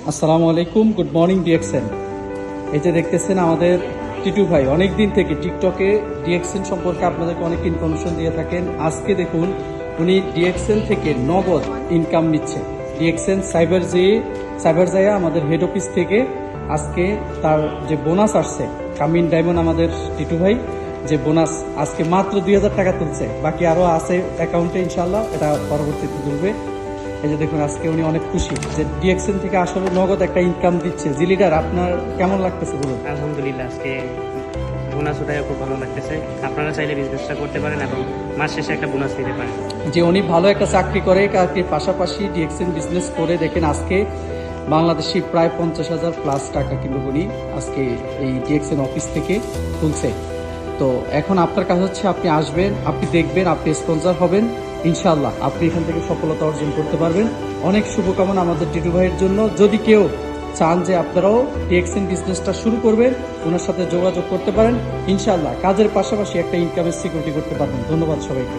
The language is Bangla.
আসসালামু আলাইকুম, গুড মর্নিং ডিএক্সএন। এই যে দেখতেছেন আমাদের টিটু ভাই অনেক দিন থেকে টিকটকে ডিএক্সএন সম্পর্কে আপনাদেরকে অনেক ইনফরমেশন দিয়ে থাকেন। আজকে দেখুন উনি ডিএক্সএন থেকে নগদ ইনকাম নিচ্ছে। ডিএক্সএন সাইবার জায়া আমাদের হেড অফিস থেকে আজকে তার যে বোনাস আসছে, কামিন ডায়মন্ড আমাদের টিটু ভাই যে বোনাস আজকে মাত্র 2000 টাকা তুলছে, বাকি আরও আছে অ্যাকাউন্টে, ইনশাল্লাহ এটা পরবর্তীতে তুলবে। এই যে দেখুন আজকে উনি অনেক খুশি যে ডিএক্সএন থেকে আসলে নগদ একটা ইনকাম দিচ্ছে। জি লিডার, আপনার কেমন লাগতেছে বলুন? আলহামদুলিল্লাহ, আজকে বোনাস ওঠায় খুব ভালো লাগতেছে। আপনারা চাইলে বিজনেসটা করতে পারেন এবং মাস শেষে একটা বোনাস নিতে পারেন। যে উনি ভালো একটা চাকরি করে, চাকরির পাশাপাশি ডিএক্সএন বিজনেস করে দেখেন আজকে বাংলাদেশি প্রায় 50,000 প্লাস টাকা কিন্তু উনি আজকে এই ডিএক্সএন অফিস থেকে তুলছে। তো এখন আপনার কাজ হচ্ছে আপনি আসবেন, আপনি দেখবেন, আপনি স্পন্সর হবেন, ইনশাল্লাহ আপনি এখান থেকে সফলতা অর্জন করতে পারবেন। অনেক শুভকামনা আমাদের টিটু ভাইয়ের জন্য। যদি কেউ চান যে আপনারাও ডিএক্সএন বিজনেসটা শুরু করবেন, ওনার সাথে যোগাযোগ করতে পারেন। ইনশাল্লাহ কাজের পাশাপাশি একটা ইনকামের সিকিউরিটি করতে পারবেন। ধন্যবাদ সবাইকে।